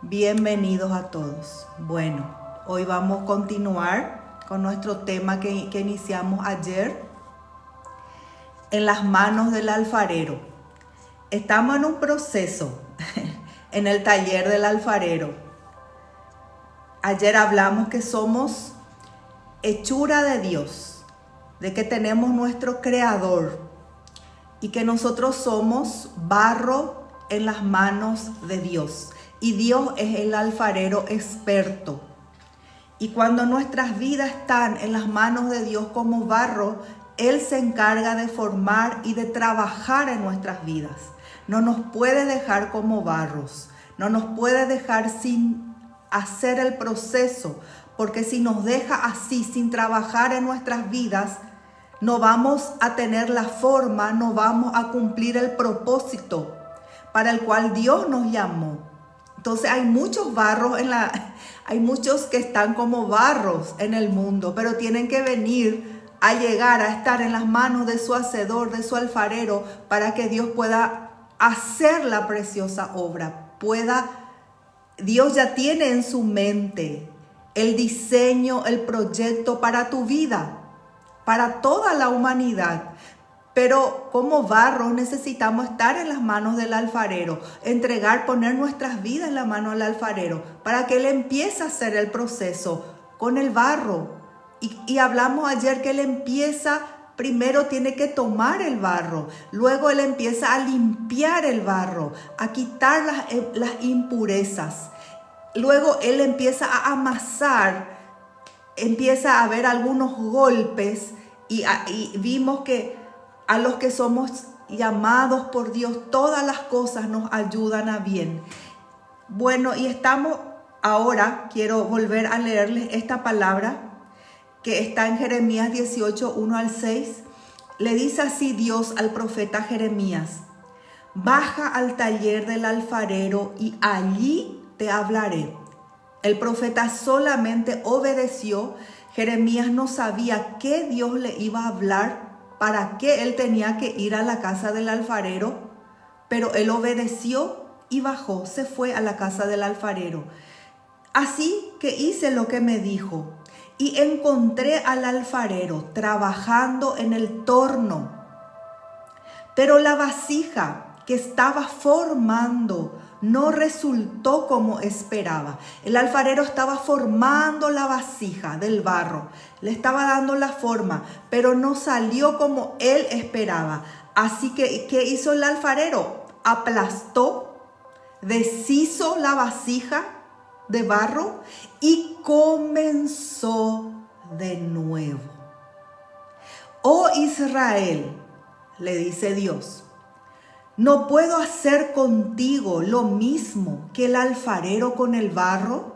Bienvenidos a todos. Bueno, hoy vamos a continuar con nuestro tema que iniciamos ayer, en las manos del alfarero. Estamos en un proceso en el taller del alfarero. Ayer hablamos que somos hechura de Dios, de que tenemos nuestro creador y que nosotros somos barro en las manos de Dios. Y Dios es el alfarero experto. Y cuando nuestras vidas están en las manos de Dios como barro, Él se encarga de formar y de trabajar en nuestras vidas. No nos puede dejar como barros. No nos puede dejar sin hacer el proceso. Porque si nos deja así, sin trabajar en nuestras vidas, no vamos a tener la forma, no vamos a cumplir el propósito para el cual Dios nos llamó. Entonces hay muchos barros hay muchos que están como barros en el mundo, pero tienen que venir a llegar a estar en las manos de su hacedor, de su alfarero, para que Dios pueda hacer la preciosa obra. Dios ya tiene en su mente el diseño, el proyecto para tu vida, para toda la humanidad. Pero como barro necesitamos estar en las manos del alfarero, poner nuestras vidas en la mano del alfarero para que Él empiece a hacer el proceso con el barro. Y hablamos ayer que Él primero tiene que tomar el barro, luego Él empieza a limpiar el barro, a quitar las impurezas. Luego Él empieza a amasar, empieza a haber algunos golpes y vimos que a los que somos llamados por Dios, todas las cosas nos ayudan a bien. Bueno, y ahora quiero volver a leerles esta palabra que está en Jeremías 18, 1 al 6. Le dice así Dios al profeta Jeremías: baja al taller del alfarero y allí te hablaré. El profeta solamente obedeció. Jeremías no sabía qué Dios le iba a hablar, para qué él tenía que ir a la casa del alfarero, pero él obedeció y bajó, se fue a la casa del alfarero. Así que hice lo que me dijo y encontré al alfarero trabajando en el torno. Pero la vasija que estaba formando no resultó como esperaba. El alfarero estaba formando la vasija del barro, le estaba dando la forma, pero no salió como él esperaba. Así que, ¿qué hizo el alfarero? Aplastó, deshizo la vasija de barro y comenzó de nuevo. Oh Israel, le dice Dios, ¿no puedo hacer contigo lo mismo que el alfarero con el barro?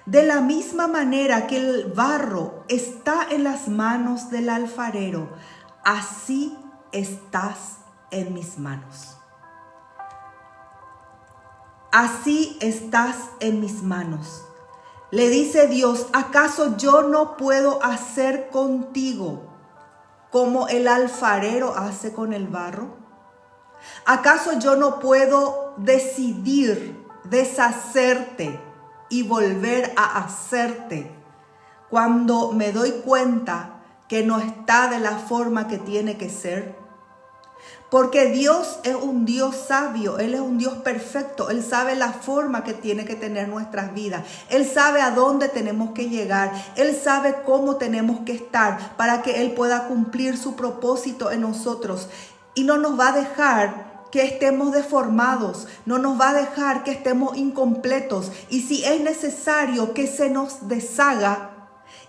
De la misma manera que el barro está en las manos del alfarero, así estás en mis manos. Así estás en mis manos. Le dice Dios: ¿acaso yo no puedo hacer contigo como el alfarero hace con el barro? ¿Acaso yo no puedo decidir deshacerte y volver a hacerte cuando me doy cuenta que no está de la forma que tiene que ser? Porque Dios es un Dios sabio, Él es un Dios perfecto, Él sabe la forma que tiene que tener nuestras vidas, Él sabe a dónde tenemos que llegar, Él sabe cómo tenemos que estar para que Él pueda cumplir su propósito en nosotros. Y no nos va a dejar que estemos deformados, no nos va a dejar que estemos incompletos. Y si es necesario que se nos deshaga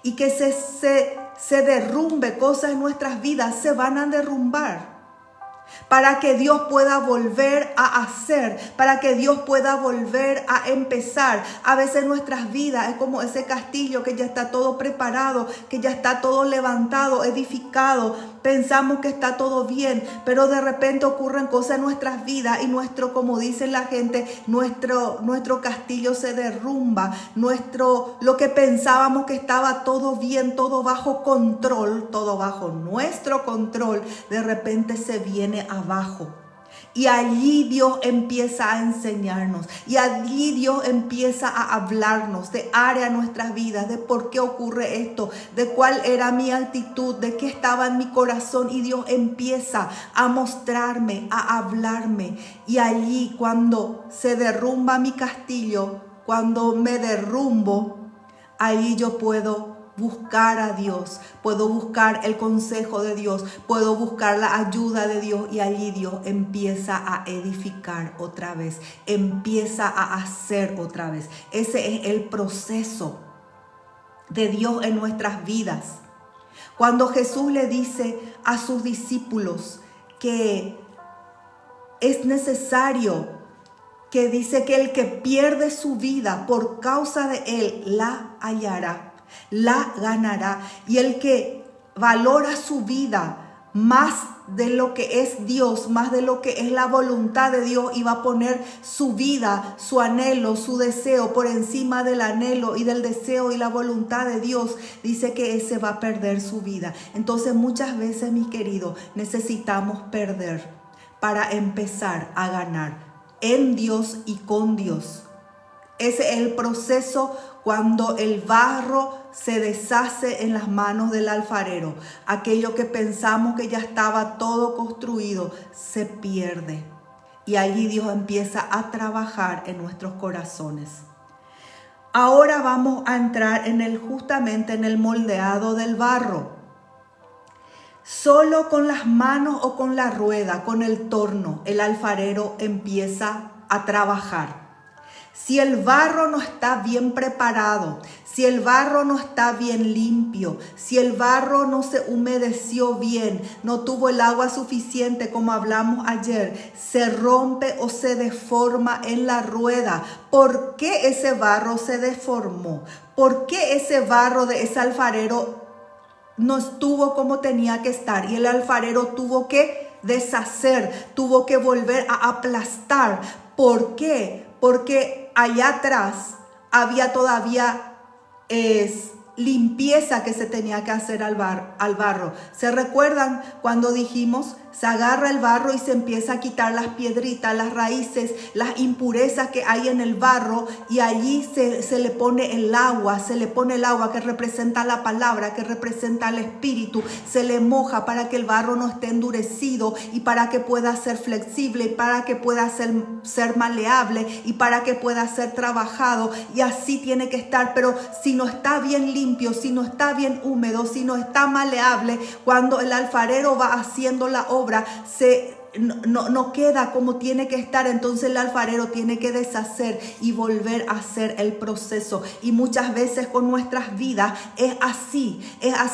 y que se derrumbe cosas en nuestras vidas, se van a derrumbar, para que Dios pueda volver a hacer, para que Dios pueda volver a empezar. A veces nuestras vidas es como ese castillo que ya está todo preparado, que ya está todo levantado, edificado. Pensamos que está todo bien, pero de repente ocurren cosas en nuestras vidas y como dice la gente, nuestro castillo se derrumba. Lo que pensábamos que estaba todo bien, todo bajo control, todo bajo nuestro control, de repente se viene abajo. Y allí Dios empieza a enseñarnos. Y allí Dios empieza a hablarnos de área de nuestras vidas, de por qué ocurre esto, de cuál era mi actitud, de qué estaba en mi corazón. Y Dios empieza a mostrarme, a hablarme. Y allí cuando se derrumba mi castillo, cuando me derrumbo, allí yo puedo buscar a Dios, puedo buscar el consejo de Dios, puedo buscar la ayuda de Dios, y allí Dios empieza a edificar otra vez, empieza a hacer otra vez. Ese es el proceso de Dios en nuestras vidas. Cuando Jesús le dice a sus discípulos que es necesario, que dice que el que pierde su vida por causa de Él la hallará, la ganará. Y el que valora su vida más de lo que es Dios, más de lo que es la voluntad de Dios, y va a poner su vida, su anhelo, su deseo por encima del anhelo y del deseo y la voluntad de Dios, dice que ese va a perder su vida. Entonces muchas veces, mis queridos, necesitamos perder para empezar a ganar en Dios y con Dios. Ese es el proceso cuando el barro se deshace en las manos del alfarero. Aquello que pensamos que ya estaba todo construido se pierde. Y allí Dios empieza a trabajar en nuestros corazones. Ahora vamos a entrar justamente en el moldeado del barro. Solo con las manos o con la rueda, con el torno, el alfarero empieza a trabajar. Si el barro no está bien preparado, si el barro no está bien limpio, si el barro no se humedeció bien, no tuvo el agua suficiente como hablamos ayer, se rompe o se deforma en la rueda. ¿Por qué ese barro se deformó? ¿Por qué ese barro de ese alfarero no estuvo como tenía que estar? Y el alfarero tuvo que deshacer, tuvo que volver a aplastar. ¿Por qué? Porque allá atrás había todavía limpieza que se tenía que hacer al barro. ¿Se recuerdan cuando dijimos? Se agarra el barro y se empieza a quitar las piedritas, las raíces, las impurezas que hay en el barro, y allí se le pone el agua, que representa la palabra, que representa el espíritu, se le moja para que el barro no esté endurecido y para que pueda ser flexible, y para que pueda ser maleable, y para que pueda ser trabajado, y así tiene que estar. Pero si no está bien limpio, si no está bien húmedo, si no está maleable, cuando el alfarero va haciendo la obra, no queda como tiene que estar. Entonces el alfarero tiene que deshacer y volver a hacer el proceso. Y muchas veces con nuestras vidas es así.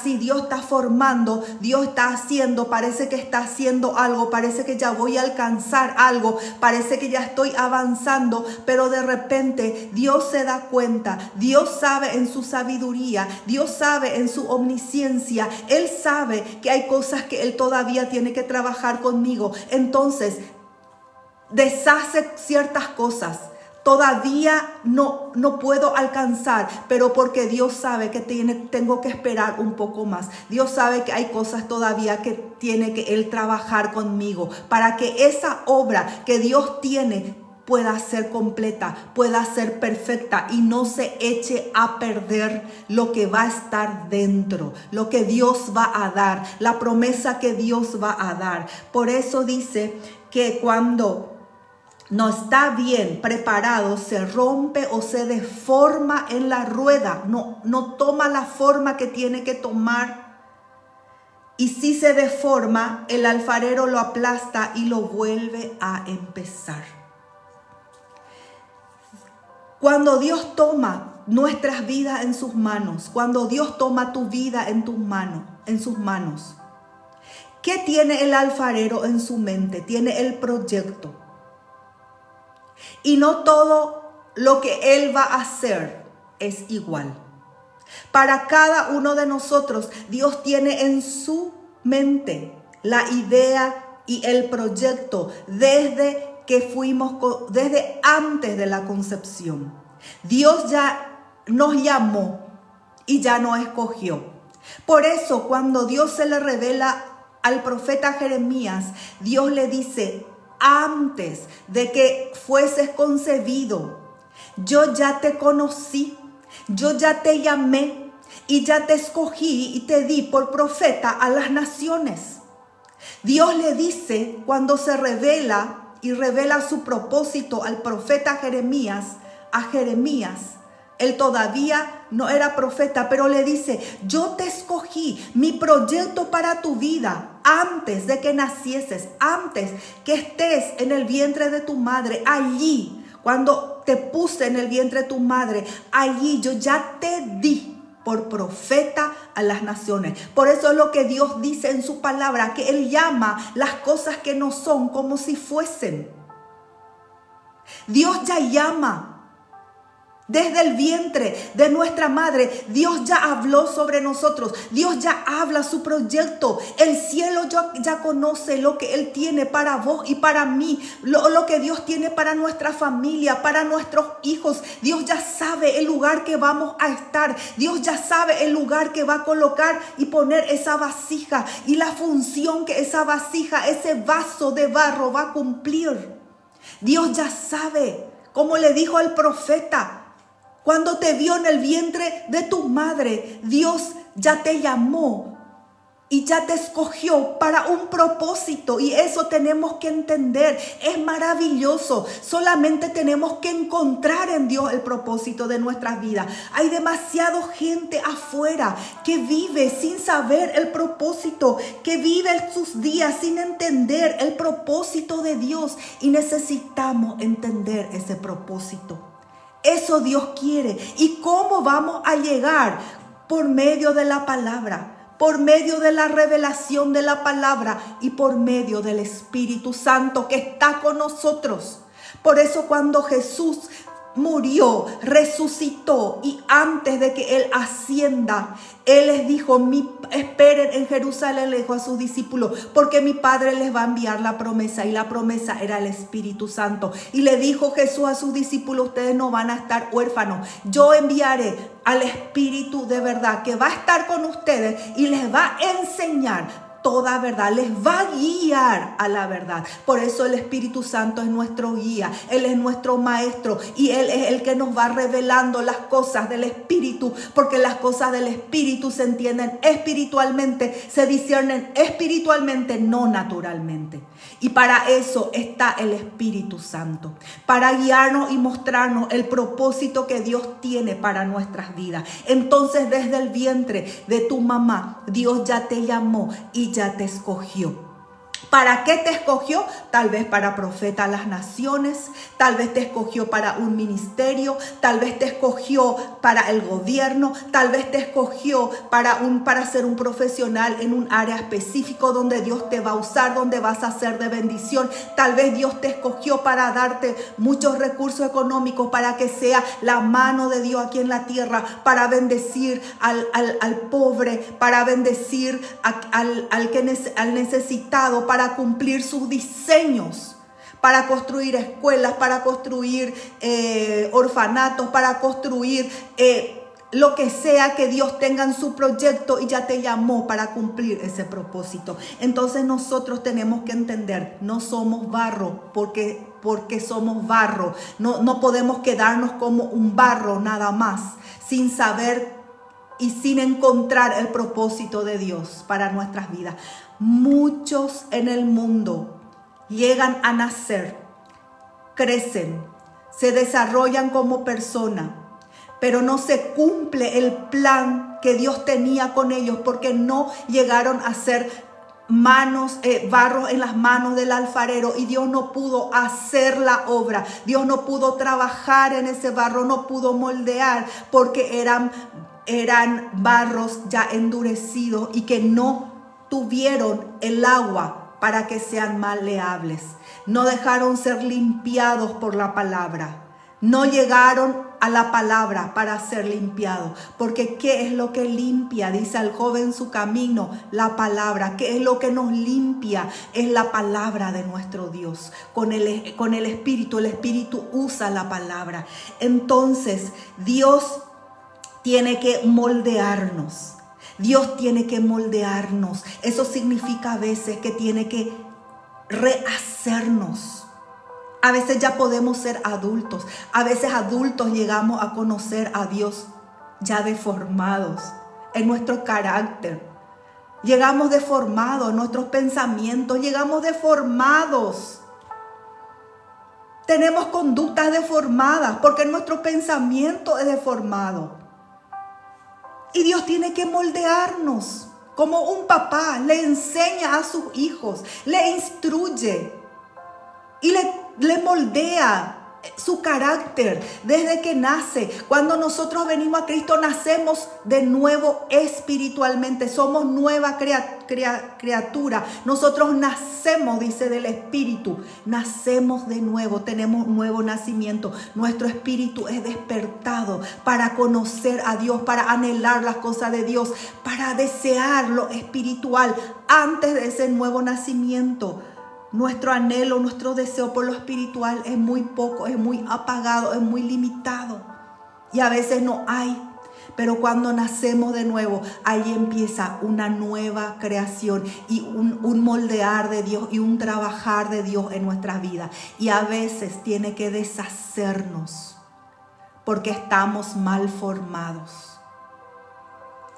Dios está formando, Dios está haciendo, parece que está haciendo algo, parece que ya voy a alcanzar algo, parece que ya estoy avanzando, pero de repente Dios se da cuenta, Dios sabe en su sabiduría, Dios sabe en su omnisciencia, Él sabe que hay cosas que Él todavía tiene que trabajar conmigo. Entonces deshace ciertas cosas. Todavía no puedo alcanzar, pero porque Dios sabe que tengo que esperar un poco más. Dios sabe que hay cosas todavía que tiene que Él trabajar conmigo para que esa obra que Dios tiene pueda ser completa, pueda ser perfecta y no se eche a perder lo que va a estar dentro, lo que Dios va a dar, la promesa que Dios va a dar. Por eso dice que cuando no está bien preparado, se rompe o se deforma en la rueda, no toma la forma que tiene que tomar. Y si se deforma, el alfarero lo aplasta y lo vuelve a empezar. Cuando Dios toma nuestras vidas en sus manos, cuando Dios toma tu vida en sus manos, ¿qué tiene el alfarero en su mente? Tiene el proyecto. Y no todo lo que Él va a hacer es igual. Para cada uno de nosotros, Dios tiene en su mente la idea y el proyecto desde antes de la concepción. Dios ya nos llamó y ya nos escogió. Por eso, cuando Dios se le revela al profeta Jeremías, Dios le dice: antes de que fueses concebido, yo ya te conocí, yo ya te llamé y ya te escogí y te di por profeta a las naciones. Dios le dice cuando se revela y revela su propósito al profeta Jeremías, a Jeremías. Él todavía no era profeta, pero le dice, yo te escogí, mi proyecto para tu vida, antes de que nacieses, antes que estés en el vientre de tu madre, allí, cuando te puse en el vientre de tu madre, allí yo ya te di por profeta a las naciones. Por eso es lo que Dios dice en su palabra, que Él llama las cosas que no son como si fuesen. Dios ya llama. Desde el vientre de nuestra madre, Dios ya habló sobre nosotros. Dios ya habla su proyecto. El cielo ya conoce lo que Él tiene para vos y para mí. Lo que Dios tiene para nuestra familia, para nuestros hijos. Dios ya sabe el lugar que vamos a estar. Dios ya sabe el lugar que va a colocar y poner esa vasija. Y la función que esa vasija, ese vaso de barro va a cumplir. Dios ya sabe, como le dijo al profeta. Cuando te vio en el vientre de tu madre, Dios ya te llamó y ya te escogió para un propósito. Y eso tenemos que entender. Es maravilloso. Solamente tenemos que encontrar en Dios el propósito de nuestras vidas. Hay demasiada gente afuera que vive sin saber el propósito, que vive sus días sin entender el propósito de Dios. Y necesitamos entender ese propósito. Eso Dios quiere. ¿Y cómo vamos a llegar? Por medio de la palabra, por medio de la revelación de la palabra y por medio del Espíritu Santo que está con nosotros. Por eso cuando Jesús murió, resucitó y antes de que Él ascienda, Él les dijo, esperen en Jerusalén, le dijo a sus discípulos, porque mi Padre les va a enviar la promesa, y la promesa era el Espíritu Santo. Y le dijo Jesús a sus discípulos, ustedes no van a estar huérfanos, yo enviaré al Espíritu de verdad que va a estar con ustedes y les va a enseñar toda verdad, les va a guiar a la verdad. Por eso el Espíritu Santo es nuestro guía, Él es nuestro maestro y Él es el que nos va revelando las cosas del Espíritu, porque las cosas del Espíritu se entienden espiritualmente, se disciernen espiritualmente, no naturalmente. Y para eso está el Espíritu Santo, para guiarnos y mostrarnos el propósito que Dios tiene para nuestras vidas. Entonces, desde el vientre de tu mamá, Dios ya te llamó y ya te escogió. ¿Para qué te escogió? Tal vez para profeta a las naciones, tal vez te escogió para un ministerio, tal vez te escogió para el gobierno, tal vez te escogió para ser un profesional en un área específico donde Dios te va a usar, donde vas a ser de bendición. Tal vez Dios te escogió para darte muchos recursos económicos, para que sea la mano de Dios aquí en la tierra, para bendecir al pobre, para bendecir al necesitado, para cumplir sus diseños, para construir escuelas, para construir orfanatos, para construir lo que sea que Dios tenga en su proyecto, y ya te llamó para cumplir ese propósito. Entonces nosotros tenemos que entender, no somos barro porque somos barro. No podemos quedarnos como un barro nada más, sin saber y sin encontrar el propósito de Dios para nuestras vidas. Muchos en el mundo llegan a nacer, crecen, se desarrollan como persona, pero no se cumple el plan que Dios tenía con ellos, porque no llegaron a ser barro en las manos del alfarero, y Dios no pudo hacer la obra. Dios no pudo trabajar en ese barro, no pudo moldear, porque eran barros ya endurecidos y que no tuvieron el agua para que sean maleables. No dejaron ser limpiados por la palabra. No llegaron a la palabra para ser limpiados. Porque ¿qué es lo que limpia? Dice al joven su camino, la palabra. ¿Qué es lo que nos limpia? Es la palabra de nuestro Dios. Con el Espíritu, el Espíritu usa la palabra. Entonces, Dios tiene que moldearnos. Dios tiene que moldearnos. Eso significa a veces que tiene que rehacernos. A veces ya podemos ser adultos. A veces adultos llegamos a conocer a Dios ya deformados en nuestro carácter. Llegamos deformados en nuestros pensamientos. Llegamos deformados. Tenemos conductas deformadas porque nuestro pensamiento es deformado. Y Dios tiene que moldearnos. Como un papá le enseña a sus hijos, le instruye y le moldea su carácter desde que nace. Cuando nosotros venimos a Cristo, nacemos de nuevo espiritualmente. Somos nueva criatura. Nosotros nacemos, dice, del Espíritu. Nacemos de nuevo, tenemos un nuevo nacimiento. Nuestro espíritu es despertado para conocer a Dios, para anhelar las cosas de Dios, para desear lo espiritual antes de ese nuevo nacimiento. Nuestro anhelo, nuestro deseo por lo espiritual es muy poco, es muy apagado, es muy limitado. Y a veces no hay. Pero cuando nacemos de nuevo, ahí empieza una nueva creación y un moldear de Dios y un trabajar de Dios en nuestras vidas. Y a veces tiene que deshacernos porque estamos mal formados.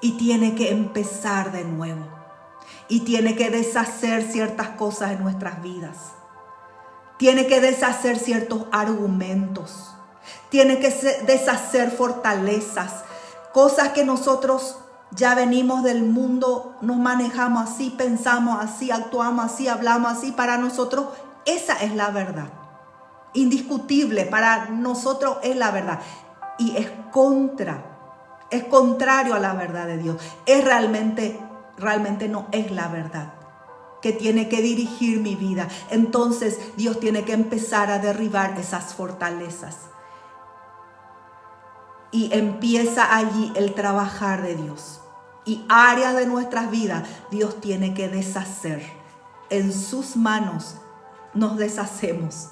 Y tiene que empezar de nuevo. Y tiene que deshacer ciertas cosas en nuestras vidas. Tiene que deshacer ciertos argumentos. Tiene que deshacer fortalezas. Cosas que nosotros ya venimos del mundo, nos manejamos así, pensamos así, actuamos así, hablamos así. Para nosotros esa es la verdad. Indiscutible, para nosotros es la verdad. Y es contrario a la verdad de Dios. Realmente no es la verdad que tiene que dirigir mi vida. Entonces Dios tiene que empezar a derribar esas fortalezas. Y empieza allí el trabajar de Dios. Y áreas de nuestras vidas Dios tiene que deshacer. En sus manos nos deshacemos.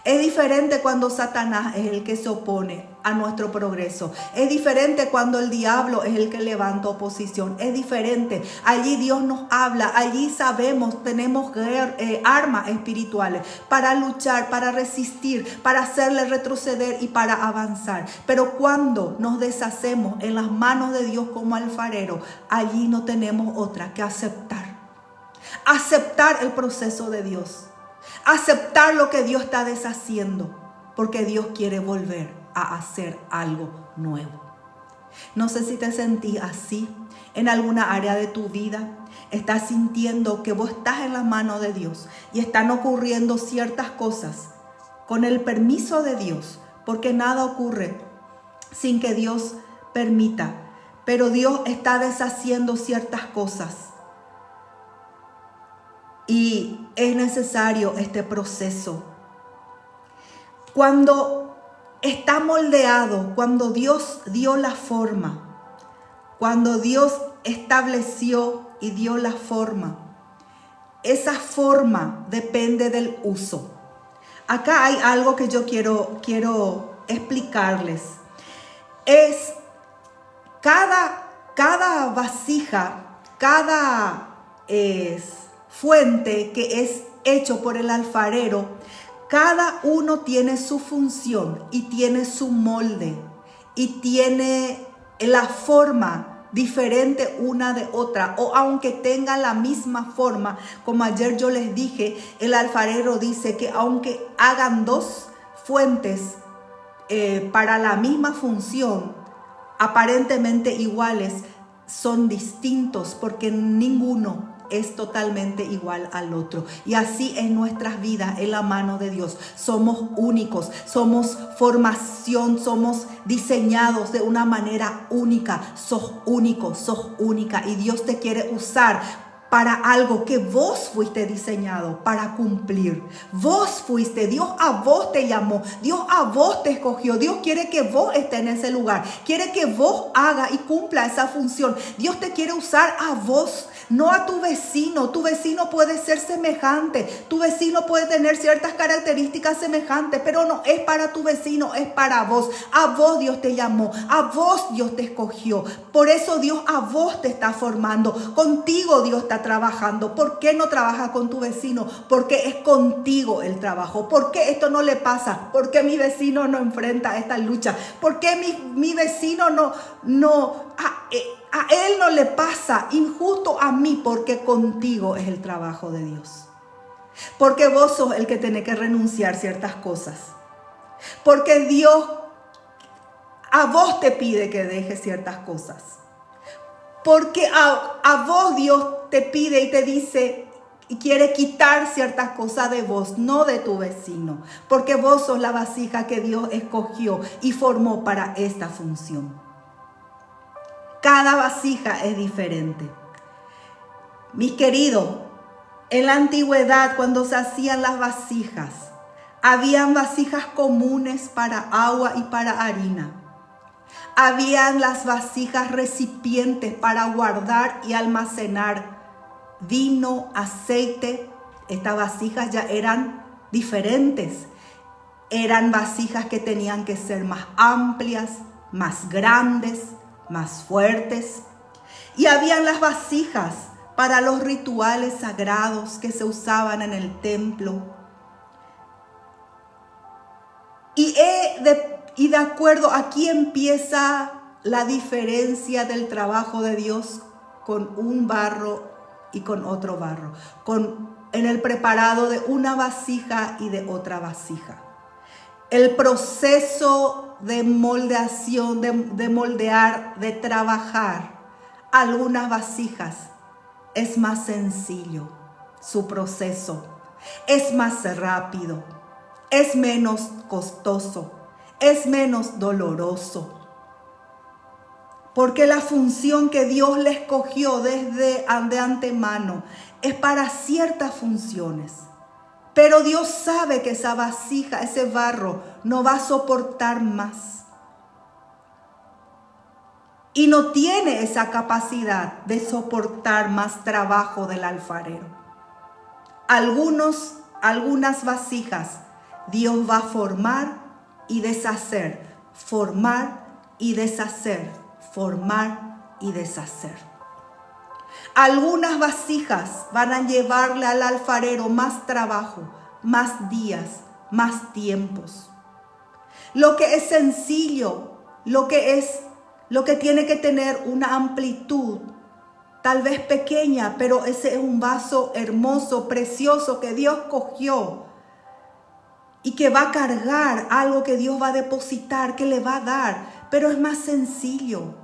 Es diferente cuando Satanás es el que se opone a nuestro progreso. Es diferente cuando el diablo es el que levanta oposición. Es diferente. Allí Dios nos habla. Allí sabemos, tenemos armas espirituales para luchar, para resistir, para hacerle retroceder y para avanzar. Pero cuando nos deshacemos en las manos de Dios como alfarero, allí no tenemos otra que aceptar. Aceptar el proceso de Dios. Aceptar lo que Dios está deshaciendo, porque Dios quiere volver a hacer algo nuevo. No sé si te sentís así en alguna área de tu vida. Estás sintiendo que vos estás en las manos de Dios y están ocurriendo ciertas cosas con el permiso de Dios, porque nada ocurre sin que Dios permita. Pero Dios está deshaciendo ciertas cosas. Y es necesario este proceso. Cuando está moldeado, cuando Dios dio la forma, cuando Dios estableció y dio la forma, esa forma depende del uso. Acá hay algo que yo quiero explicarles. Es cada vasija, cada fuente que es hecho por el alfarero, cada uno tiene su función y tiene su molde y tiene la forma diferente una de otra, o aunque tenga la misma forma, como ayer yo les dije, el alfarero dice que aunque hagan dos fuentes para la misma función, aparentemente iguales, son distintos porque ninguno es totalmente igual al otro. Y así en nuestras vidas, en la mano de Dios, somos únicos, somos formación, somos diseñados de una manera única. Sos único, sos única, y Dios te quiere usar para algo que vos fuiste diseñado para cumplir. Vos fuiste, Dios a vos te llamó, Dios a vos te escogió. Dios quiere que vos estés en ese lugar, quiere que vos haga y cumpla esa función. Dios te quiere usar a vos. no a tu vecino. Tu vecino puede ser semejante, tu vecino puede tener ciertas características semejantes, pero no es para tu vecino, es para vos. A vos Dios te llamó, a vos Dios te escogió. Por eso Dios a vos te está formando, contigo Dios está trabajando. ¿Por qué no trabaja con tu vecino? Porque es contigo el trabajo. ¿Por qué esto no le pasa? ¿Por qué mi vecino no enfrenta esta lucha? ¿Por qué mi vecino a él no le pasa? Injusto a mí, porque contigo es el trabajo de Dios. Porque vos sos el que tenés que renunciar ciertas cosas. Porque Dios a vos te pide que dejes ciertas cosas. Porque a vos Dios te pide y te dice y quiere quitar ciertas cosas de vos, no de tu vecino. Porque vos sos la vasija que Dios escogió y formó para esta función. Cada vasija es diferente. Mis queridos, en la antigüedad, cuando se hacían las vasijas, habían vasijas comunes para agua y para harina. Habían las vasijas recipientes para guardar y almacenar vino, aceite. Estas vasijas ya eran diferentes. Eran vasijas que tenían que ser más amplias, más grandes, más fuertes. Y habían las vasijas para los rituales sagrados que se usaban en el templo. Y de acuerdo, aquí empieza la diferencia del trabajo de Dios con un barro y con otro barro, en el preparado de una vasija y de otra vasija. El proceso de moldeación, de moldear, de trabajar algunas vasijas es más sencillo. Su proceso es más rápido, es menos costoso, es menos doloroso. Porque la función que Dios le escogió de antemano es para ciertas funciones. Pero Dios sabe que esa vasija, ese barro, no va a soportar más. Y no tiene esa capacidad de soportar más trabajo del alfarero. Algunas vasijas Dios va a formar y deshacer, formar y deshacer, formar y deshacer. Algunas vasijas van a llevarle al alfarero más trabajo, más días, más tiempos. Lo que es sencillo, lo que tiene que tener una amplitud, tal vez pequeña, pero ese es un vaso hermoso, precioso que Dios cogió y que va a cargar algo que Dios va a depositar, que le va a dar, pero es más sencillo.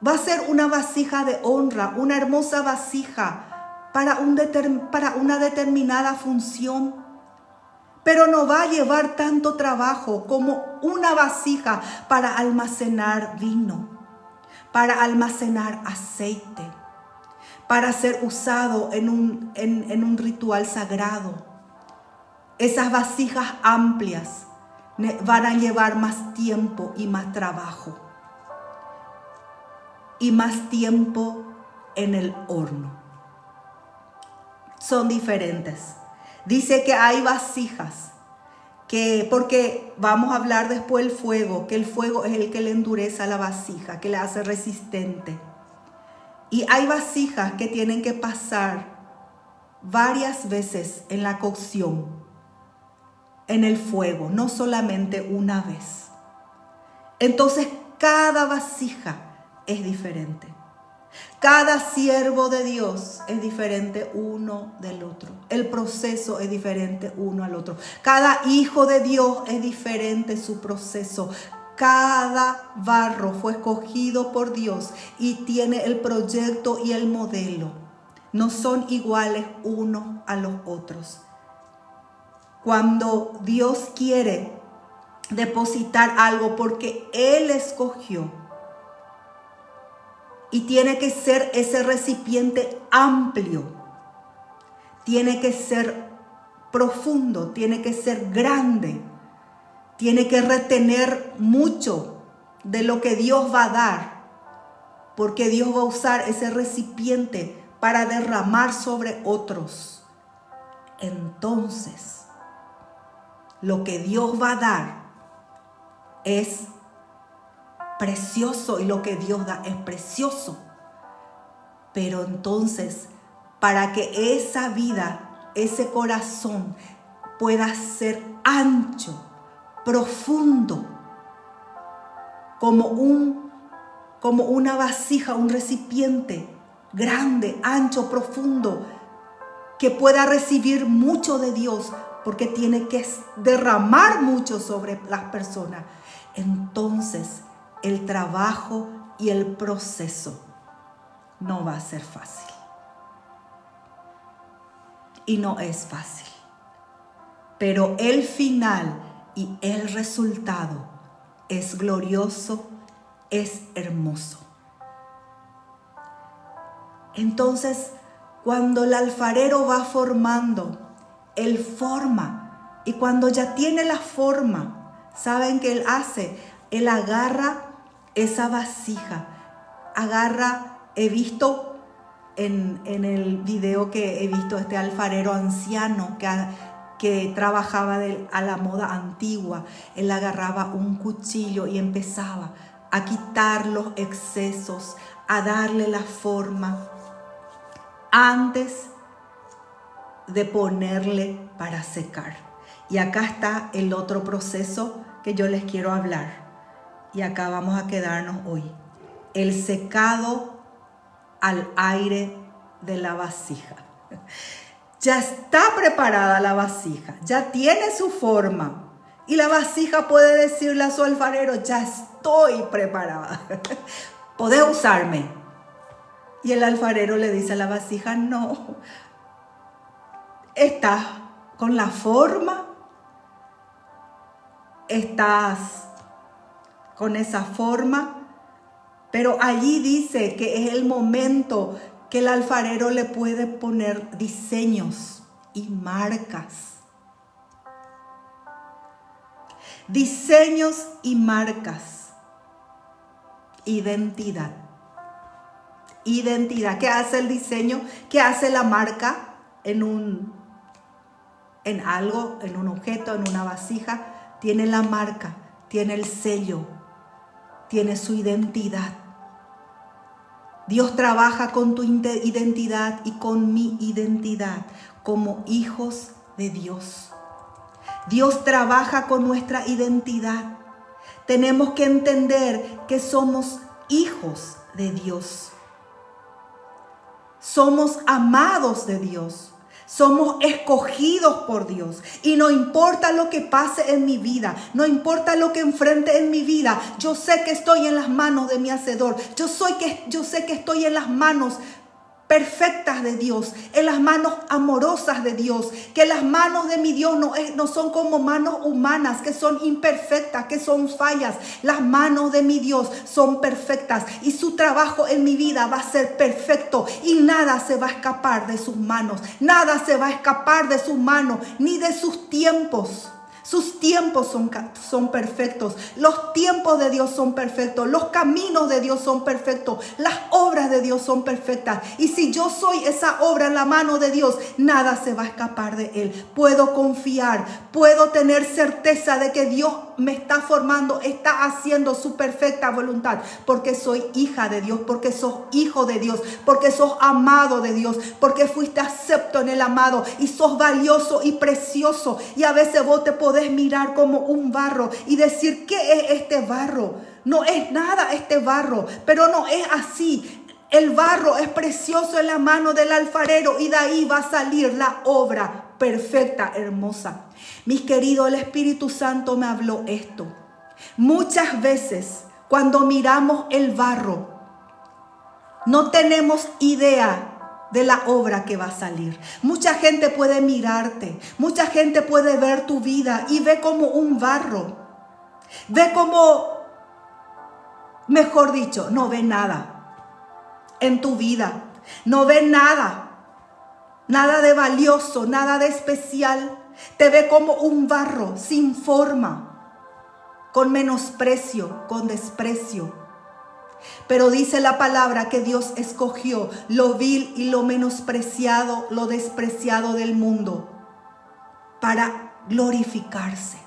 Va a ser una vasija de honra, una hermosa vasija para una determinada función. Pero no va a llevar tanto trabajo como una vasija para almacenar vino, para almacenar aceite, para ser usado en un ritual sagrado. Esas vasijas amplias van a llevar más tiempo y más trabajo. Y más tiempo en el horno. Son diferentes. Dice que hay vasijas porque vamos a hablar después del fuego, que el fuego es el que le endurece a la vasija, que le hace resistente. Y hay vasijas que tienen que pasar varias veces en la cocción, en el fuego, no solamente una vez. Entonces cada vasija es diferente. Cada siervo de Dios es diferente uno del otro. El proceso es diferente uno al otro. Cada hijo de Dios es diferente su proceso. Cada barro fue escogido por Dios y tiene el proyecto y el modelo. No son iguales unos a los otros. Cuando Dios quiere depositar algo porque Él escogió, y tiene que ser ese recipiente amplio, tiene que ser profundo, tiene que ser grande, tiene que retener mucho de lo que Dios va a dar, porque Dios va a usar ese recipiente para derramar sobre otros, entonces lo que Dios va a dar es precioso y lo que Dios da es precioso. Pero entonces, para que esa vida, ese corazón pueda ser ancho, profundo, como una vasija, un recipiente grande, ancho, profundo, que pueda recibir mucho de Dios, porque tiene que derramar mucho sobre las personas. Entonces, el trabajo y el proceso no va a ser fácil. Y no es fácil. Pero el final y el resultado es glorioso, es hermoso. Entonces, cuando el alfarero va formando, él forma. Y cuando ya tiene la forma, ¿saben qué él hace? Él agarra esa vasija. He visto en el video que he visto este alfarero anciano que trabajaba a la moda antigua. Él agarraba un cuchillo y empezaba a quitar los excesos, a darle la forma antes de ponerle para secar. Y acá está el otro proceso que yo les quiero hablar. Y acá vamos a quedarnos hoy. El secado al aire de la vasija. Ya está preparada la vasija, ya tiene su forma. Y la vasija puede decirle a su alfarero, ya estoy preparada. ¿Podés usarme? Y el alfarero le dice a la vasija, no. Estás con la forma, estás con esa forma, pero allí dice que es el momento que el alfarero le puede poner diseños y marcas. Diseños y marcas. Identidad. Identidad. ¿Qué hace el diseño? ¿Qué hace la marca en algo, en un objeto, en una vasija? Tiene la marca, tiene el sello, tiene su identidad. Dios trabaja con tu identidad y con mi identidad como hijos de Dios. Dios trabaja con nuestra identidad. Tenemos que entender que somos hijos de Dios. Somos amados de Dios. Somos escogidos por Dios. Y no importa lo que pase en mi vida, no importa lo que enfrente en mi vida, yo sé que estoy en las manos de mi Hacedor. Yo sé que estoy en las manos perfectas de Dios, en las manos amorosas de Dios, que las manos de mi Dios no son como manos humanas, que son imperfectas, que son fallas. Las manos de mi Dios son perfectas y su trabajo en mi vida va a ser perfecto y nada se va a escapar de sus manos, nada se va a escapar de sus manos, ni de sus tiempos. Sus tiempos son perfectos. Los tiempos de Dios son perfectos. Los caminos de Dios son perfectos. Las obras de Dios son perfectas. Y si yo soy esa obra en la mano de Dios, nada se va a escapar de Él. Puedo confiar, puedo tener certeza de que Dios me está formando, está haciendo su perfecta voluntad. Porque soy hija de Dios, porque sos hijo de Dios, porque sos amado de Dios, porque fuiste acepto en el amado y sos valioso y precioso. Y a veces vos te podés mirar como un barro y decir, ¿qué es este barro? No es nada este barro, pero no es así. El barro es precioso en la mano del alfarero y de ahí va a salir la obra perfecta, hermosa. Mis queridos, el Espíritu Santo me habló esto. Muchas veces cuando miramos el barro, no tenemos idea de la obra que va a salir. Mucha gente puede mirarte, mucha gente puede ver tu vida y ve como un barro. Ve como, mejor dicho, no ve nada en tu vida. No ve nada, nada de valioso, nada de especial. Te ve como un barro sin forma, con menosprecio, con desprecio. Pero dice la palabra que Dios escogió lo vil y lo menospreciado, lo despreciado del mundo para glorificarse.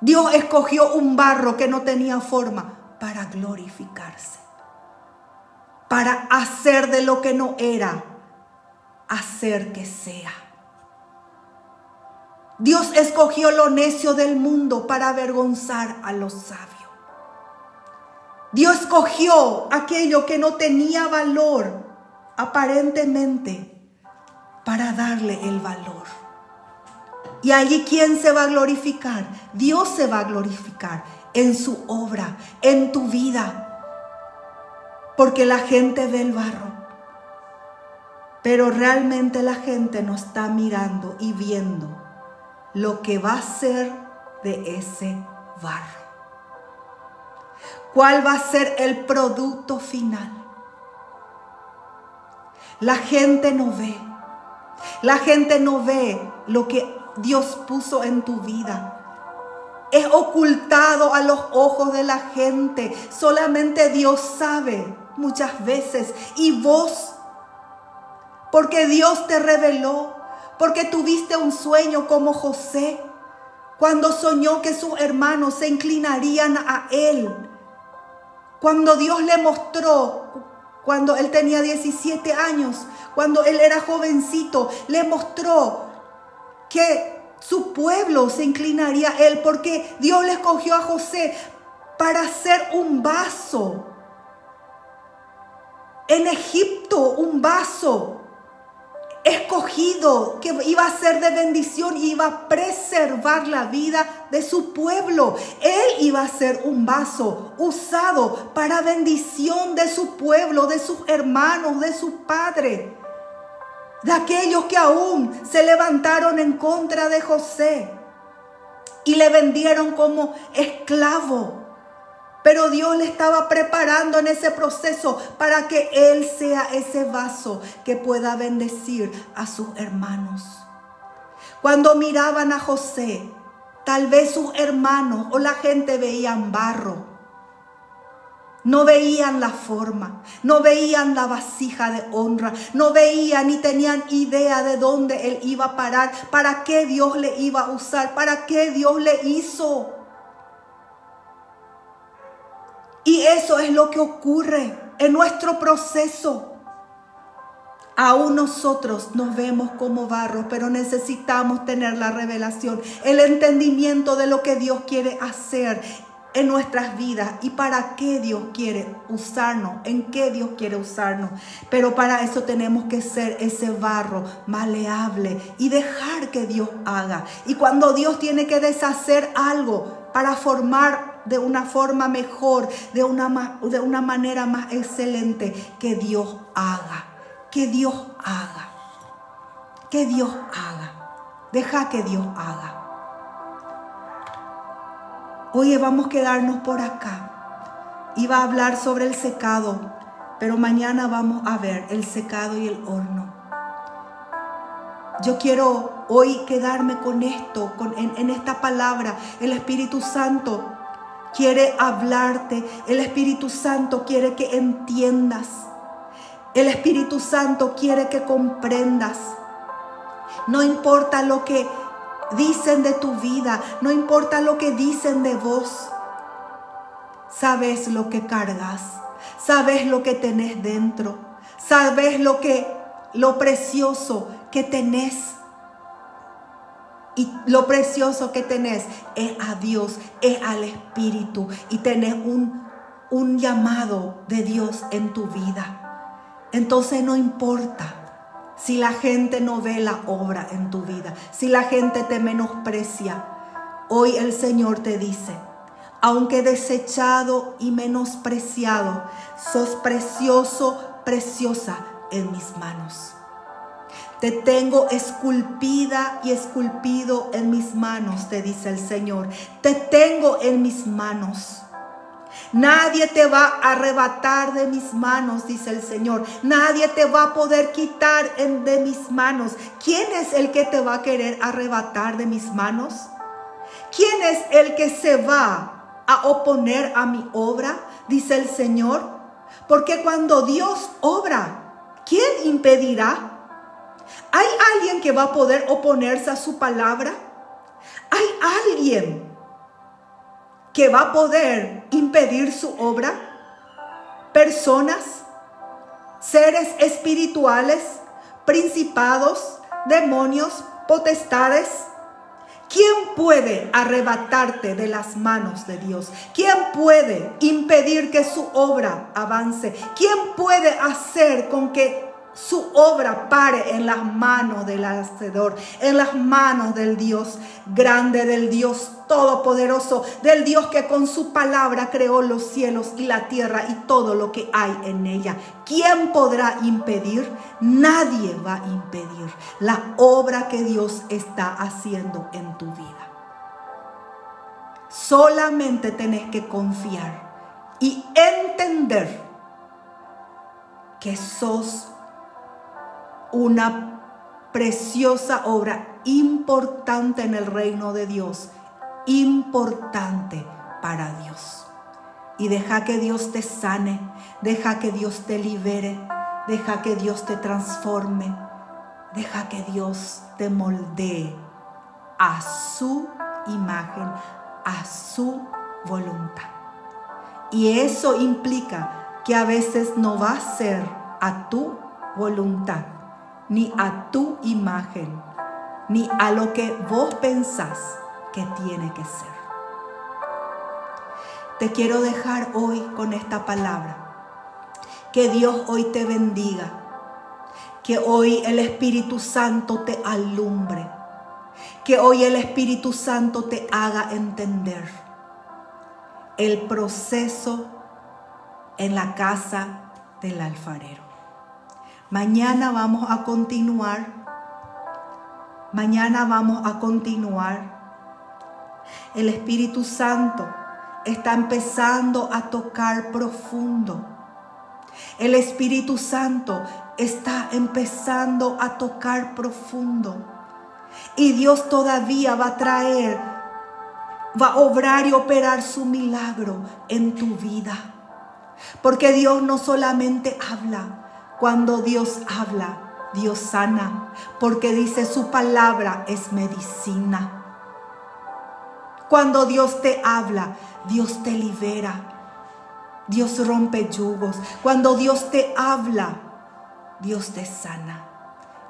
Dios escogió un barro que no tenía forma para glorificarse. Para hacer de lo que no era, hacer que sea. Dios escogió lo necio del mundo para avergonzar a los sabios. Dios escogió aquello que no tenía valor, aparentemente, para darle el valor. Y allí, ¿quién se va a glorificar? Dios se va a glorificar en su obra, en tu vida. Porque la gente ve el barro, pero realmente la gente no está mirando y viendo lo que va a ser de ese barro. ¿Cuál va a ser el producto final? La gente no ve. La gente no ve lo que Dios puso en tu vida. Es ocultado a los ojos de la gente. Solamente Dios sabe muchas veces. Y vos, porque Dios te reveló, porque tuviste un sueño como José, cuando soñó que sus hermanos se inclinarían a él. Cuando Dios le mostró, cuando él tenía 17 años, cuando él era jovencito, le mostró que su pueblo se inclinaría a él, porque Dios le escogió a José para ser un vaso. En Egipto, un vaso escogido que iba a ser de bendición y iba a preservar la vida de su pueblo. Él iba a ser un vaso usado para bendición de su pueblo, de sus hermanos, de su padre, de aquellos que aún se levantaron en contra de José y le vendieron como esclavo. Pero Dios le estaba preparando en ese proceso para que él sea ese vaso que pueda bendecir a sus hermanos. Cuando miraban a José, tal vez sus hermanos o la gente veían barro. No veían la forma, no veían la vasija de honra, no veían ni tenían idea de dónde él iba a parar, para qué Dios le iba a usar, para qué Dios le hizo. Y eso es lo que ocurre en nuestro proceso. Aún nosotros nos vemos como barro, pero necesitamos tener la revelación, el entendimiento de lo que Dios quiere hacer en nuestras vidas y para qué Dios quiere usarnos, en qué Dios quiere usarnos. Pero para eso tenemos que ser ese barro maleable y dejar que Dios haga. Y cuando Dios tiene que deshacer algo para formar de una forma mejor, de una manera más excelente, que Dios haga, que Dios haga, que Dios haga. Deja que Dios haga. Hoy vamos a quedarnos por acá. Iba a hablar sobre el secado, pero mañana vamos a ver el secado y el horno. Yo quiero hoy quedarme con esto, en esta palabra. El Espíritu Santo quiere hablarte. El Espíritu Santo quiere que entiendas. El Espíritu Santo quiere que comprendas. No importa lo que dicen de tu vida, no importa lo que dicen de vos. Sabes lo que cargas, sabes lo que tenés dentro, sabes lo precioso que tenés. Y lo precioso que tenés es a Dios, es al Espíritu. Y tenés un llamado de Dios en tu vida. Entonces no importa si la gente no ve la obra en tu vida, si la gente te menosprecia. Hoy el Señor te dice, aunque desechado y menospreciado, sos precioso, preciosa en mis manos. Te tengo esculpida y esculpido en mis manos, te dice el Señor. Te tengo en mis manos. Nadie te va a arrebatar de mis manos, dice el Señor. Nadie te va a poder quitar de mis manos. ¿Quién es el que te va a querer arrebatar de mis manos? ¿Quién es el que se va a oponer a mi obra? dice el Señor, porque cuando Dios obra, ¿quién impedirá? ¿Hay alguien que va a poder oponerse a su palabra? ¿Hay alguien que va a poder impedir su obra? Personas, seres espirituales, principados, demonios, potestades. ¿Quién puede arrebatarte de las manos de Dios? ¿Quién puede impedir que su obra avance? ¿Quién puede hacer con que su obra pare en las manos del Hacedor, en las manos del Dios grande, del Dios todopoderoso, del Dios que con su palabra creó los cielos y la tierra y todo lo que hay en ella? ¿Quién podrá impedir? Nadie va a impedir la obra que Dios está haciendo en tu vida. Solamente tenés que confiar y entender que sos una preciosa obra importante en el reino de Dios, importante para Dios. Y deja que Dios te sane, deja que Dios te libere, deja que Dios te transforme, deja que Dios te moldee a su imagen, a su voluntad. Y eso implica que a veces no va a ser a tu voluntad, ni a tu imagen, ni a lo que vos pensás que tiene que ser. Te quiero dejar hoy con esta palabra. Que Dios hoy te bendiga. Que hoy el Espíritu Santo te alumbre. Que hoy el Espíritu Santo te haga entender el proceso en la casa del alfarero. Mañana vamos a continuar. Mañana vamos a continuar. El Espíritu Santo está empezando a tocar profundo. El Espíritu Santo está empezando a tocar profundo. Y Dios todavía va a traer, va a obrar y operar su milagro en tu vida. Porque Dios no solamente habla. Cuando Dios habla, Dios sana, porque dice su palabra es medicina. Cuando Dios te habla, Dios te libera. Dios rompe yugos. Cuando Dios te habla, Dios te sana.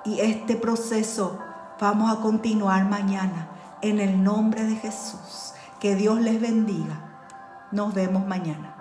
Y este proceso vamos a continuar mañana en el nombre de Jesús. Que Dios les bendiga. Nos vemos mañana.